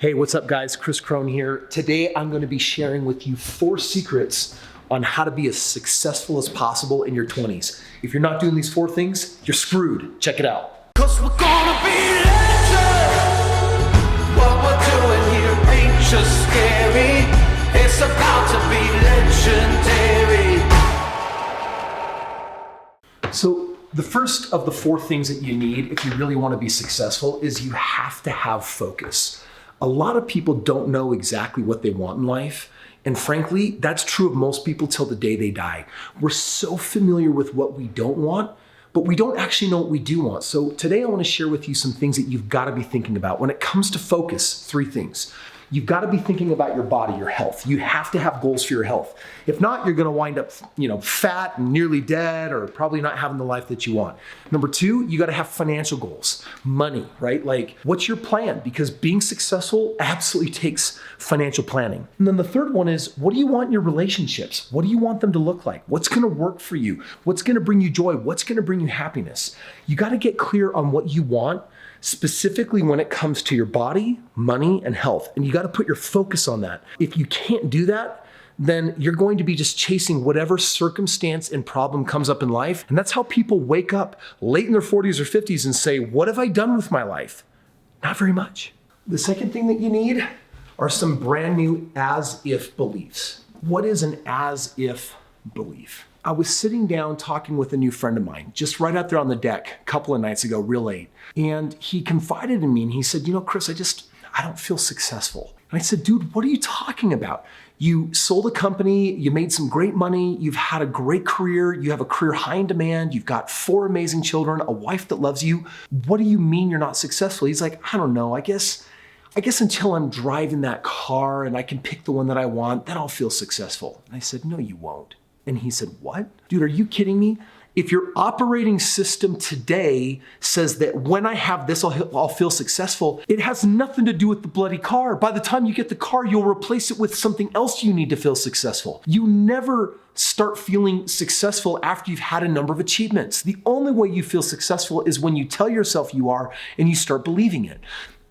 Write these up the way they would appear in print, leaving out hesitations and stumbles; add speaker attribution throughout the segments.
Speaker 1: Hey, what's up guys? Chris Crone here. Today I'm going to be sharing with you 4 secrets on how to be as successful as possible in your 20s. If you're not doing these 4 things, you're screwed. Check it out.
Speaker 2: 'Cause we're gonna be legends. What we're doing here ain't just scary. It's about to be legendary.
Speaker 1: So the first of the 4 things that you need if you really want to be successful is you have to have focus. A lot of people don't know exactly what they want in life. And frankly, that's true of most people till the day they die. We're so familiar with what we don't want, but we don't actually know what we do want. So today I want to share with you some things that you've got to be thinking about. When it comes to focus, 3 things. You've got to be thinking about your body, your health. You have to have goals for your health. If not, you're going to wind up, fat and nearly dead, or probably not having the life that you want. Number 2, you got to have financial goals, money, right? Like, what's your plan? Because being successful absolutely takes financial planning. And then the third one is, what do you want in your relationships? What do you want them to look like? What's going to work for you? What's going to bring you joy? What's going to bring you happiness? You got to get clear on what you want, specifically when it comes to your body, money, and health. And you got to put your focus on that. If you can't do that, then you're going to be just chasing whatever circumstance and problem comes up in life. And that's how people wake up late in their 40s or 50s and say, what have I done with my life? Not very much. The second thing that you need are some brand new as-if beliefs. What is an as-if belief? I was sitting down talking with a new friend of mine, just right out there on the deck a couple of nights ago, real late. And he confided in me and he said, Chris, I don't feel successful. And I said, dude, what are you talking about? You sold a company, you made some great money, you've had a great career, you have a career high in demand, you've got 4 amazing children, a wife that loves you. What do you mean you're not successful? He's like, I don't know, I guess until I'm driving that car and I can pick the one that I want, then I'll feel successful. And I said, no, you won't. And he said, what? Dude, are you kidding me? If your operating system today says that when I have this, I'll feel successful, it has nothing to do with the bloody car. By the time you get the car, you'll replace it with something else you need to feel successful. You never start feeling successful after you've had a number of achievements. The only way you feel successful is when you tell yourself you are and you start believing it.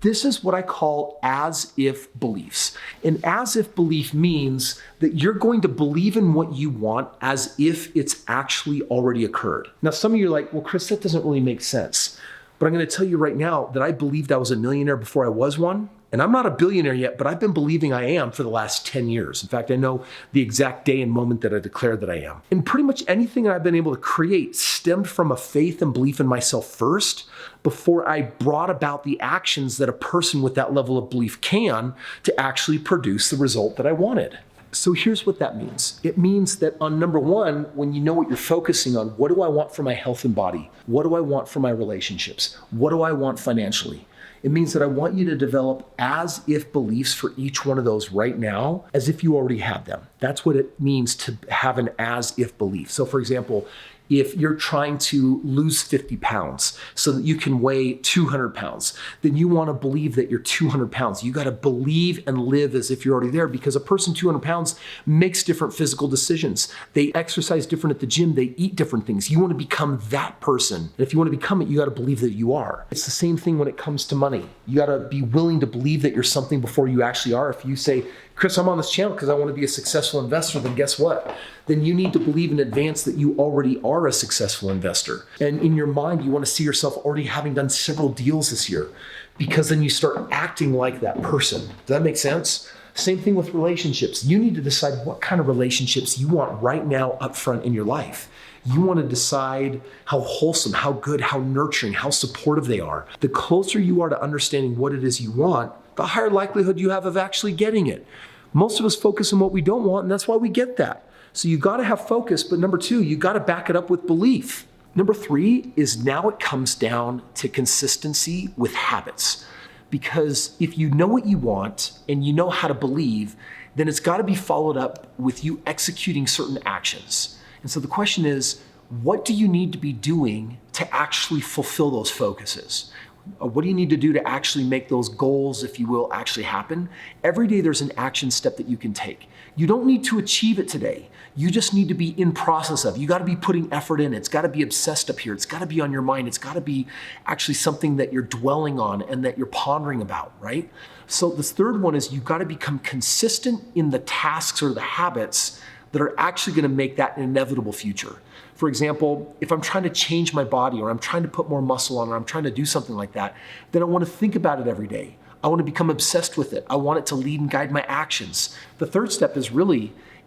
Speaker 1: This is what I call as-if beliefs. An as-if belief means that you're going to believe in what you want as if it's actually already occurred. Now, some of you are like, well, Chris, that doesn't really make sense. But I'm going to tell you right now that I believed I was a millionaire before I was one. And I'm not a billionaire yet, but I've been believing I am for the last 10 years. In fact, I know the exact day and moment that I declared that I am. And pretty much anything that I've been able to create stemmed from a faith and belief in myself first, before I brought about the actions that a person with that level of belief can to actually produce the result that I wanted. So here's what that means. It means that on number 1, when you know what you're focusing on, what do I want for my health and body? What do I want for my relationships? What do I want financially? It means that I want you to develop as-if beliefs for each one of those right now, as if you already have them. That's what it means to have an as-if belief. So for example, if you're trying to lose 50 pounds so that you can weigh 200 pounds, then you want to believe that you're 200 pounds. You got to believe and live as if you're already there, because a person 200 pounds makes different physical decisions. They exercise different at the gym. They eat different things. You want to become that person. And if you want to become it, you got to believe that you are. It's the same thing when it comes to money. You got to be willing to believe that you're something before you actually are. If you say, Chris, I'm on this channel because I want to be a successful investor, then guess what? Then you need to believe in advance that you already are a successful investor. And in your mind, you want to see yourself already having done several deals this year, because then you start acting like that person. Does that make sense? Same thing with relationships. You need to decide what kind of relationships you want right now up front in your life. You want to decide how wholesome, how good, how nurturing, how supportive they are. The closer you are to understanding what it is you want, the higher likelihood you have of actually getting it. Most of us focus on what we don't want, and that's why we get that. So you got to have focus, but number 2, you got to back it up with belief. Number 3 is now it comes down to consistency with habits. Because if you know what you want and you know how to believe, then it's got to be followed up with you executing certain actions. And so the question is, what do you need to be doing to actually fulfill those focuses? What do you need to do to actually make those goals, if you will, actually happen? Every day there's an action step that you can take. You don't need to achieve it today. You just need to be in process of. You got to be putting effort in. It's got to be obsessed up here. It's got to be on your mind. It's got to be actually something that you're dwelling on and that you're pondering about, right? So this third one is you've got to become consistent in the tasks or the habits that are actually going to make that an inevitable future. For example, if I'm trying to change my body or I'm trying to put more muscle on or I'm trying to do something like that, then I want to think about it every day. I want to become obsessed with it. I want it to lead and guide my actions. The third step is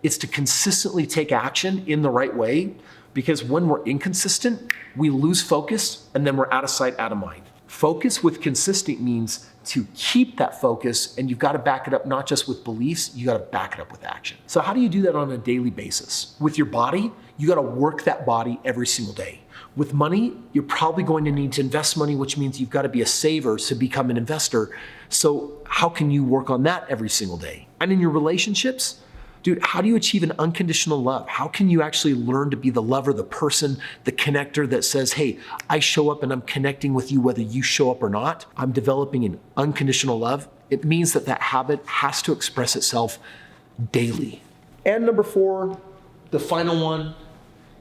Speaker 1: it's to consistently take action in the right way, because when we're inconsistent, we lose focus and then we're out of sight, out of mind. Focus with consistent means to keep that focus, and you've got to back it up not just with beliefs, you got to back it up with action. So how do you do that on a daily basis? With your body, you got to work that body every single day. With money, you're probably going to need to invest money, which means you've got to be a saver to become an investor. So how can you work on that every single day? And in your relationships, dude, how do you achieve an unconditional love? How can you actually learn to be the lover, the person, the connector that says, hey, I show up and I'm connecting with you whether you show up or not? I'm developing an unconditional love. It means that that habit has to express itself daily. And number 4, the final one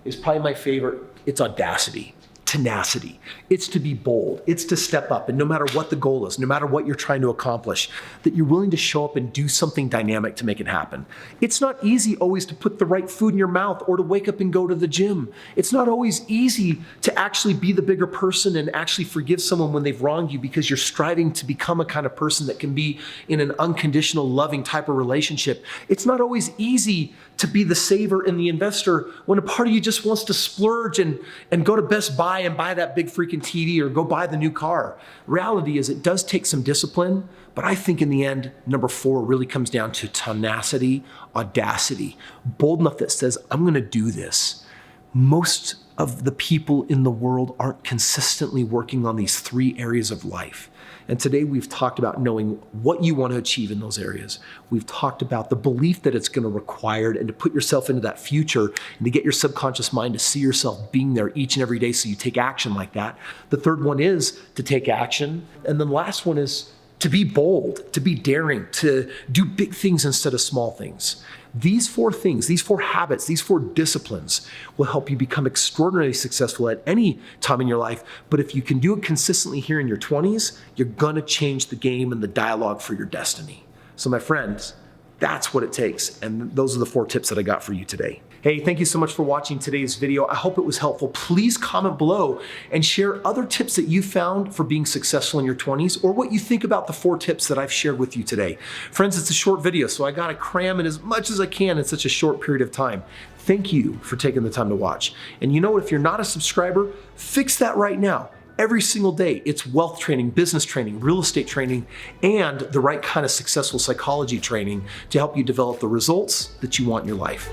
Speaker 1: is probably my favorite. It's audacity. Tenacity. It's to be bold. It's to step up. And no matter what the goal is, no matter what you're trying to accomplish, that you're willing to show up and do something dynamic to make it happen. It's not easy always to put the right food in your mouth or to wake up and go to the gym. It's not always easy to actually be the bigger person and actually forgive someone when they've wronged you, because you're striving to become a kind of person that can be in an unconditional, loving type of relationship. It's not always easy to be the saver and the investor when a part of you just wants to splurge and go to Best Buy and buy that big freaking TV or go buy the new car. Reality is it does take some discipline, but I think in the end, number 4 really comes down to tenacity, audacity, bold enough that says, I'm going to do this. Most of the people in the world aren't consistently working on these 3 areas of life. And today we've talked about knowing what you want to achieve in those areas. We've talked about the belief that it's going to require and to put yourself into that future and to get your subconscious mind to see yourself being there each and every day so you take action like that. The third one is to take action. And then the last one is to be bold, to be daring, to do big things instead of small things. These 4 things, these 4 habits, these 4 disciplines will help you become extraordinarily successful at any time in your life. But if you can do it consistently here in your 20s, you're gonna change the game and the dialogue for your destiny. So my friends, that's what it takes. And those are the 4 tips that I got for you today. Hey, thank you so much for watching today's video. I hope it was helpful. Please comment below and share other tips that you found for being successful in your 20s, or what you think about the 4 tips that I've shared with you today. Friends, it's a short video, so I gotta cram in as much as I can in such a short period of time. Thank you for taking the time to watch. And you know what, if you're not a subscriber, fix that right now. Every single day, it's wealth training, business training, real estate training, and the right kind of successful psychology training to help you develop the results that you want in your life.